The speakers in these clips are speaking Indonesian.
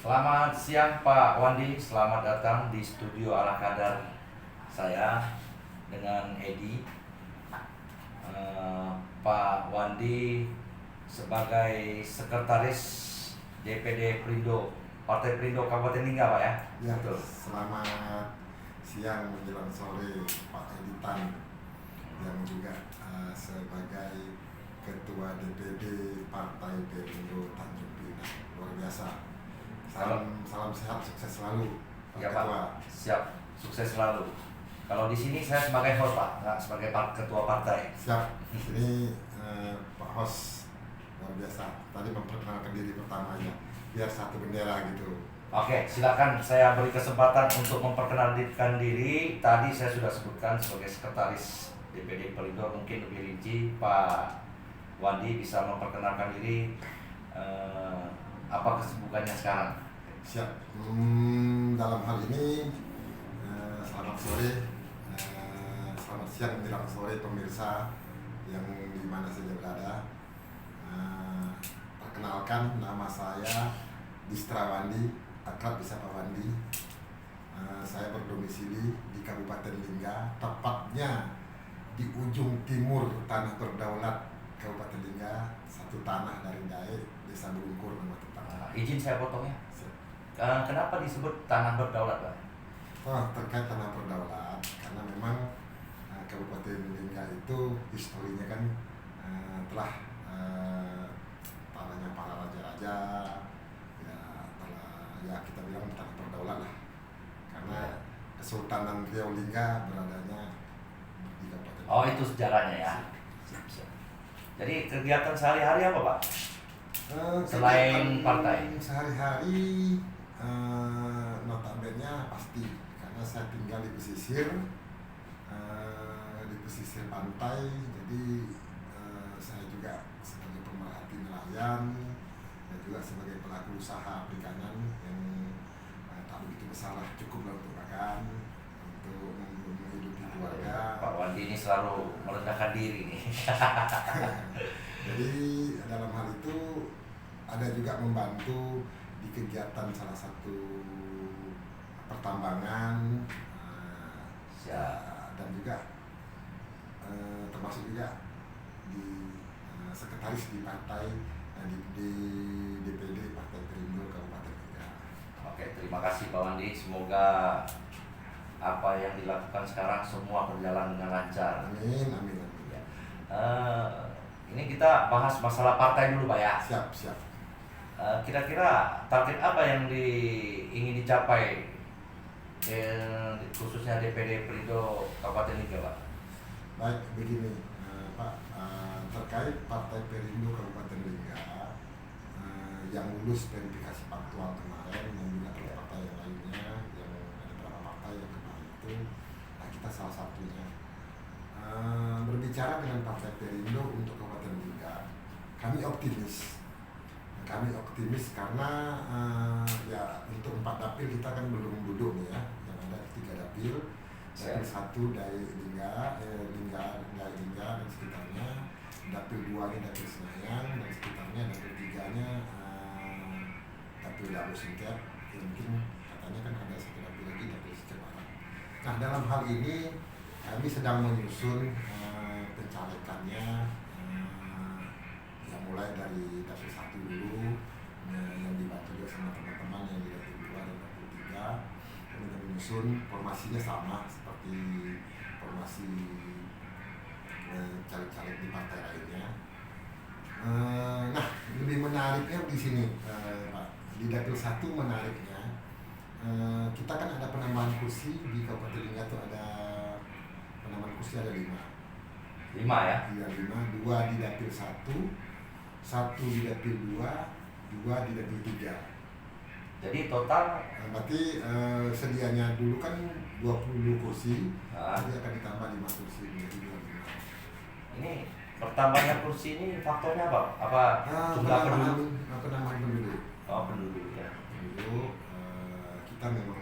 Selamat siang Pak Wandi, selamat datang di studio ala kadar saya dengan Edi. Pak Wandi sebagai sekretaris DPD Perindo, Partai Perindo Kabupaten Lingga, Pak ya? Ya, Betul. selamat siang menjelang sore Pak Editan yang juga sebagai Ketua DPD Partai Perindo Tanjung Pinang. Luar biasa. Salam sehat, sukses selalu Pak Ya Ketua. Pak, siap, sukses selalu. Kalau di sini saya sebagai host Pak, nggak sebagai ketua partai. Siap, di sini Pak Hos luar biasa. Tadi memperkenalkan diri pertamanya, biar satu bendera gitu. Oke, silakan saya beri kesempatan untuk memperkenalkan diri. Tadi saya sudah sebutkan sebagai sekretaris DPD Perindo, mungkin lebih rinci Pak Wandi bisa memperkenalkan diri, apa kesibukannya sekarang. Siap. Dalam hal ini selamat sore, selamat siang menjelang sore pemirsa yang di mana saja berada. Perkenalkan, nama saya Distra Wandi, akrab disapa Wandi. Saya berdomisili di Kabupaten Lingga, tepatnya di ujung timur tanah berdaulat Kabupaten Lingga, satu tanah dari Dae, Desa Bungkur nama tepatnya. Izin saya potong ya. Kenapa disebut tanah berdaulat, Pak? Terkait tanah berdaulat, karena memang Kabupaten Lingga itu historinya kan telah tanahnya para raja-raja, ya kita bilang tanah berdaulat lah, karena Kesultanan Riau Lingga beradanya di Kabupaten. Oh, itu sejarahnya ya. Siap. Jadi kegiatan sehari-hari apa, Pak? Selain partai? Sehari-hari notabene pasti karena saya tinggal di pesisir pantai, jadi saya juga sebagai pemerhati nelayan dan juga sebagai pelaku usaha perikanan yang tak begitu besar lah, cukup lah untuk makan, untuk menghidupi keluarga. Pak Wandi ini selalu merendahkan diri nih. Jadi dalam hal itu ada juga membantu di kegiatan salah satu pertambangan, dan juga termasuk juga di sekretaris di partai, di DPD Partai Perindo Kabupaten Lingga. Oke, terima kasih Pak Wandi. Semoga apa yang dilakukan sekarang semua berjalan dengan lancar. Amin. Ya. Ini kita bahas masalah partai dulu, Pak ya. Siap. Kira-kira target apa yang ingin dicapai, khususnya DPD Perindo Kabupaten Lingga, Pak? Baik, begini Pak, terkait Partai Perindo Kabupaten Lingga yang lulus verifikasi faktual kemarin, dan juga partai yang lainnya, yang ada beberapa partai yang kemarin itu, nah kita salah satunya. Berbicara dengan Partai Perindo untuk Kabupaten Lingga, kami optimis karena ya untuk 4 dapil kita kan belum duduk nih ya, yang ada 3 dapil. Dapil 1 dari Lingga dan sekitarnya, dapil 2-nya dapil Senayan dan sekitarnya, dapil 3-nya dapil Dabu Singket, yang mungkin katanya kan ada 1 dapil lagi, dapil Singket Barat. Nah, dalam hal ini kami sedang menyusun pencalekannya, yang mulai dari dapil 1 dulu, yang dibantu juga sama teman-teman yang di dapil 2 dan dapil 3. Kami menyusun formasinya sama seperti formasi caleg-caleg di partai lainnya. Nah, lebih menariknya di sini, Pak. Di dapil 1 menariknya, kita kan ada penambahan kursi di Kabupaten Lingga tuh, ada penambahan kursi ada 5 ya? Iya, 5, 2 di dapil 1 di dapil 2 di dapil 3. Jadi total berarti sedianya dulu kan 20 kursi, jadi akan ditambah 5 kursi menjadi 25. Ini bertambahnya kursi ini faktornya apa? Apa jumlah penduduk? Penambahan penduduk. Oh, penduduk ya. Penduduk kita memang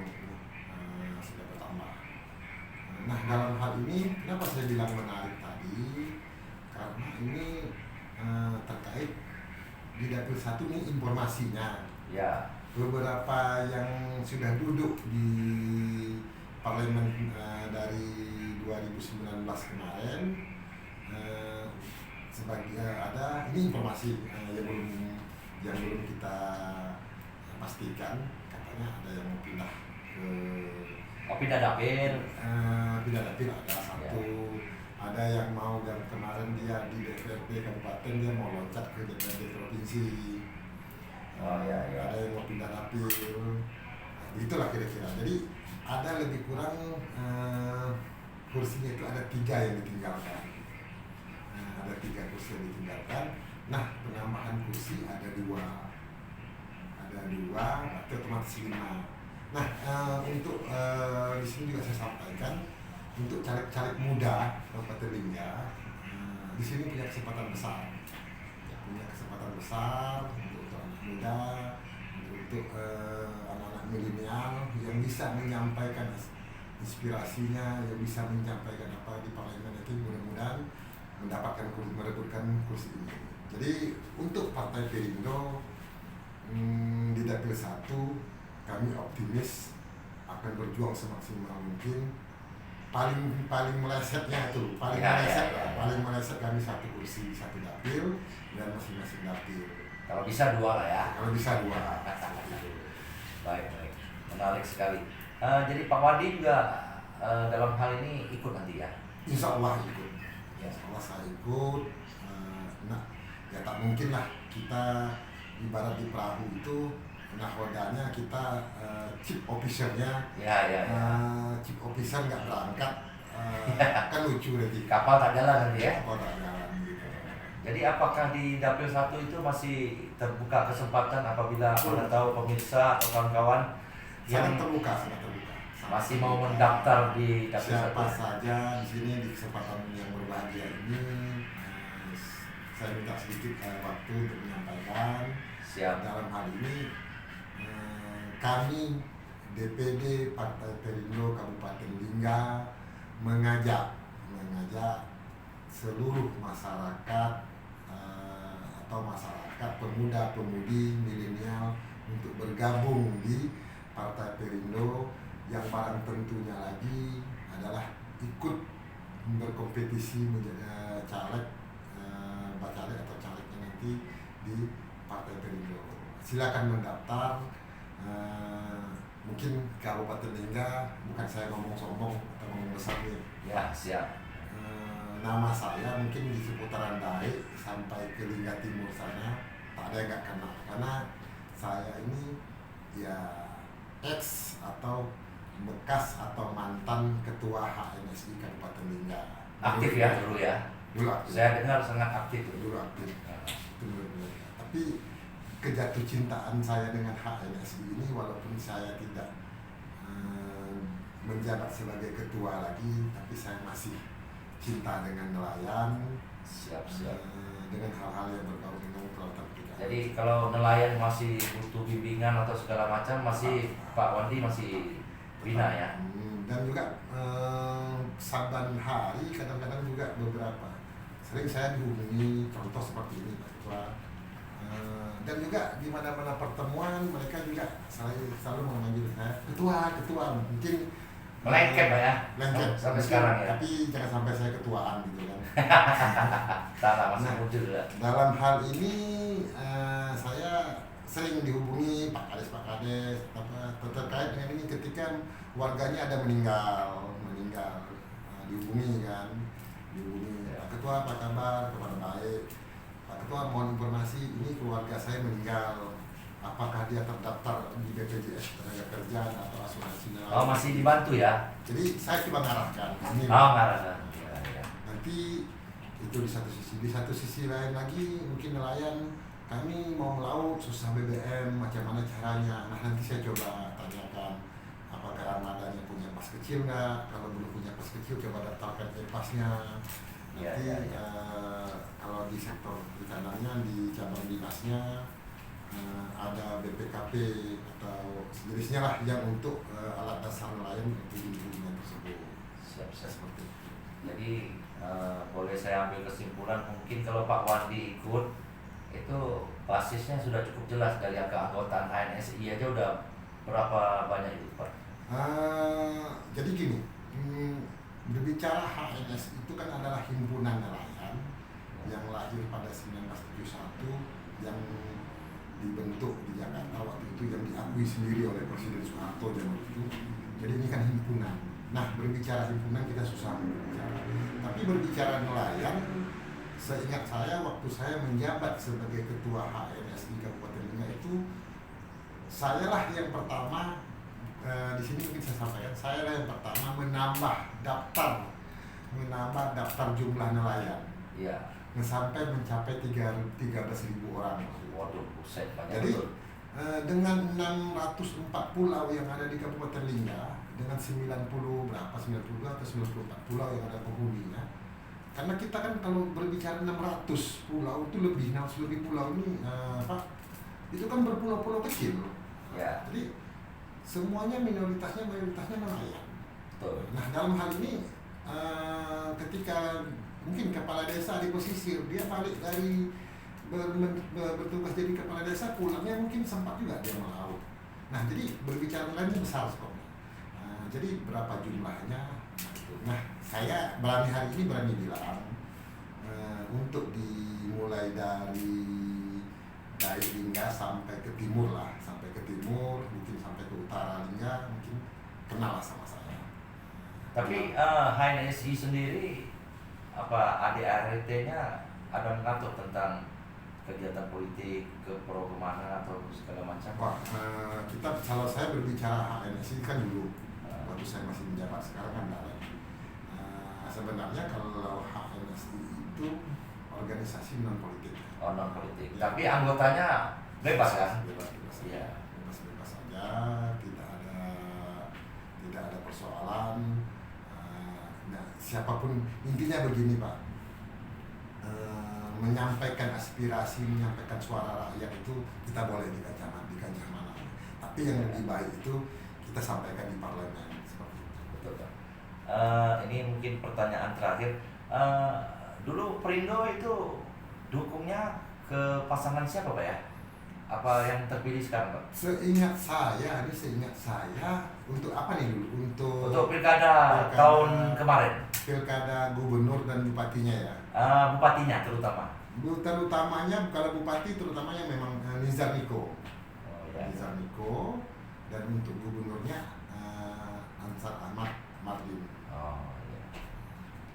sudah bertambah. Nah, dalam hal ini kenapa saya bilang menarik tadi? Karena ini terkait di dapil 1 ini informasinya Ya. Beberapa yang sudah duduk di parlemen dari 2019 kemarin, sebagai ada ini informasi yang belum kita pastikan, katanya ada yang mau pindah ke Pindah dapil. pindah dapil ada satu, ada yang mau yang kemarin dia di DPRD kabupaten dia mau loncat ke DPRD provinsi. Ada yang mau pindah dapil, itulah kira-kira. Jadi ada lebih kurang kursinya itu ada 3 yang ditinggalkan. Ada 3 kursi yang ditinggalkan. Nah, penambahan kursi ada 2, berarti otomatis 5. Nah, untuk di sini juga saya sampaikan untuk caleg-caleg muda Kabupaten Lingga, di sini punya kesempatan besar, untuk anak muda, untuk anak-anak milenial yang bisa menyampaikan inspirasinya, yang bisa menyampaikan apa di parlemen itu, mudah-mudahan merebutkan kursi ini. Jadi untuk Partai Perindo di Dapil 1 kami optimis akan berjuang semaksimal mungkin. Paling melesetnya itu, paling meleset kami 1 kursi 1 dapil dan masing-masing dapil. Kalau bisa 2 lah ya. Kalau bisa 2. Baik, menarik sekali. Jadi Pak Wandi juga dalam hal ini ikut nanti ya? Insya Allah ikut. Ya. Insya Allah saya ikut. Nah, ya tak mungkin lah kita ibarat di perahu itu, nahodanya kita chief officer-nya. Chief officer nggak berangkat, kan lucu nanti. Kapal tak jalan nanti ya? Kapal tak jalan gitu. Jadi apakah di Dapil 1 itu masih terbuka kesempatan apabila Anda tahu pemirsa atau kawan-kawan yang sangat terbuka. masih mau mendaftar di Dapil 1? Siapa saja di sini di kesempatan yang berbahagia ini, saya minta sedikit waktu untuk menyampaikan. Siap. Dalam hal ini kami DPD Partai Perindo Kabupaten Lingga mengajak seluruh masyarakat atau masyarakat pemuda-pemudi milenial untuk bergabung di Partai Perindo, yang paling tentunya lagi adalah ikut berkompetisi menjadi bacalek atau calegnya nanti di Partai Perindo. Silakan mendaftar. Mungkin Kabupaten Lingga, bukan saya ngomong sombong atau ngomong besar nih. Ya, siap. Nama saya mungkin di seputaran Daik sampai ke Lingga Timur sana tak ada yang nggak kenal, karena saya ini ya ex atau bekas atau mantan ketua HMSI Kabupaten Lingga. Aktif ya dulu ya? Dulu aktif. Saya dengar sangat aktif. Dulu aktif. Tapi kejatuh cintaan saya dengan HMSI ini, walaupun saya tidak menjabat sebagai ketua lagi, tapi saya masih cinta dengan nelayan. Siap. Dengan hal-hal yang berkaitan dengan kelautan perikanan. Jadi kalau nelayan masih butuh bimbingan atau segala macam, masih Pak Wandi masih bina ya? Dan juga saban hari kadang-kadang juga beberapa sering saya dihubungi, contoh seperti ini Pak Ketua, dan juga di mana-mana pertemuan mereka juga selalu memanggil saya ketua, mungkin Lengket Pak ya? lengket Sampai mungkin, sekarang ya? tapi jangan sampai saya ketuaan gitu kan. Masih muncul ya? Dalam hal ini saya sering dihubungi Pak Kades terkait dengan ini, ketika warganya ada meninggal, dihubungi Pak Ketua apa kabar, kabar baik. Pak Ketua mohon informasi, ini keluarga saya meninggal, apakah dia terdaftar di BPJS Ketenagakerjaan atau asuransi nelayan. Oh, masih dibantu ya? Jadi saya cuma ngarahkan ini. Ngarahkan. Ya. Nanti itu di satu sisi lain lagi mungkin nelayan, kami mau melaut susah BBM, macam mana caranya. Nah, nanti saya coba tanyakan apakah Ramadanya punya pas kecil nggak, kalau belum punya pas kecil coba daftarkan pasnya. Nanti kalau di sektor perikanan di cabang dinasnya ada BPKP atau sejenisnya lah yang untuk alat dasar nelayan untuk hubungan tersebut. Siap. Seperti itu. Jadi boleh saya ambil kesimpulan, mungkin kalau Pak Wandi ikut itu basisnya sudah cukup jelas dari keanggotaan HNSI aja udah berapa banyak itu Pak? Jadi gini, berbicara HNS itu kan adalah himpunan nelayan yang lahir pada 1971 yang dibentuk di Jakarta waktu itu, yang diakui sendiri oleh Presiden Soeharto zaman itu. Jadi ini kan himpunan. Nah, berbicara himpunan kita susah berbicara. Tapi berbicara nelayan, seingat saya waktu saya menjabat sebagai ketua HNSI Kabupaten Lingga itu, saya lah yang pertama, di sini mungkin saya sampaikan, saya lah yang pertama menambah daftar jumlah nelayan. Iya. Sampai mencapai 13.000 orang. Waduh, buset, banyak. Jadi betul. dengan 604 pulau yang ada di Kabupaten Lingga, dengan 90 atau 94 pulau yang ada penghuninya. Karena kita kan kalau berbicara 600 pulau itu lebih pulau ini Pak, itu kan berpulau-pulau kecil. Ya. Jadi semuanya mayoritasnya nelayan. Betul. Nah, dalam hal ini ketika mungkin kepala desa di pesisir, dia balik dari bertugas jadi kepala desa, pulangnya mungkin sempat juga dia melaut. Nah, jadi berbicara nelayan ini besar skopnya. Jadi berapa jumlahnya? Nah, saya hari ini berani bilang untuk dimulai dari Lingga sampai ke timur, mungkin sampai ke utara Lingga, mungkin kenal sama saya. Tapi HNSI sendiri apa ADART-nya ada mengatur tentang kegiatan politik ke pro kemana atau segala macam? Wah, kalau saya berbicara HNSI kan dulu waktu saya masih menjabat, sekarang kan enggak lagi. Sebenarnya kalau HNSI itu organisasi non politik. Oh, non politik. Ya. Tapi anggotanya bebas kan? Bebas Iya. Bebas saja, tidak ada persoalan. Nah, siapapun, intinya begini Pak, menyampaikan aspirasi, menyampaikan suara rakyat itu kita boleh di kancah mana. Tapi yang lebih baik itu kita sampaikan di parlemen seperti itu. Betul Pak. Ini mungkin pertanyaan terakhir. Dulu Perindo itu dukungnya ke pasangan siapa Pak ya? Apa yang terpilih sekarang Pak? Seingat saya untuk apa nih dulu? Untuk pilkada tahun kemarin. Pilkada gubernur dan bupatinya ya. Bupatinya terutama. Kalau bupati terutamanya memang Nizar Niko. Oh, ya. Nizar Niko, dan untuk gubernurnya Ansar Ahmad Mardin. Oh, iya.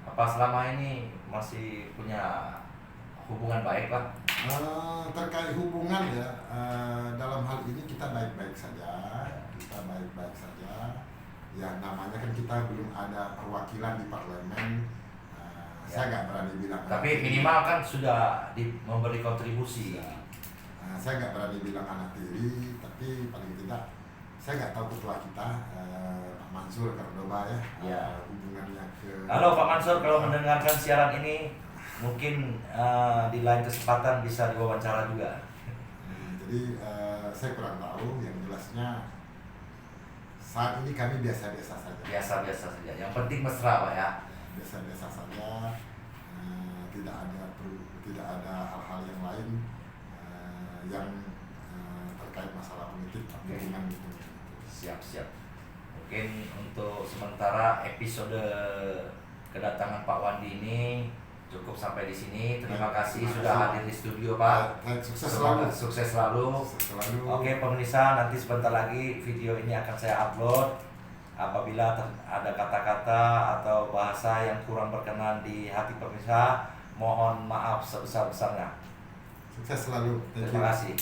Apa selama ini masih punya hubungan baik Pak? Terkait hubungan ya, dalam hal ini kita baik-baik saja. Ya, namanya kan kita belum ada perwakilan di parlemen. Saya nggak berani bilang. Tapi minimal kan sudah memberi kontribusi. Ya. Saya nggak berani bilang anak tiri, tapi paling tidak saya nggak tahu ketua kita Pak Mansur Cordoba ya. Hubungannya ke. Halo Pak Mansur, kalau mendengarkan siaran ini mungkin di lain kesempatan bisa diwawancara juga. Jadi saya kurang tahu, yang jelasnya saat ini kami biasa-biasa saja. Biasa-biasa saja. Yang penting mesra Pak ya. Biasa-biasa saja. Tidak ada hal-hal yang lain yang terkait masalah politik. Hubungan itu. Siap. Mungkin untuk sementara episode kedatangan Pak Wandi ini cukup sampai di sini. Terima kasih sudah hadir di studio Pak. Sukses selalu. Oke pemirsa, nanti sebentar lagi video ini akan saya upload. Apabila ada kata-kata atau bahasa yang kurang berkenan di hati pemirsa, mohon maaf sebesar-besarnya. Sukses selalu. Terima kasih.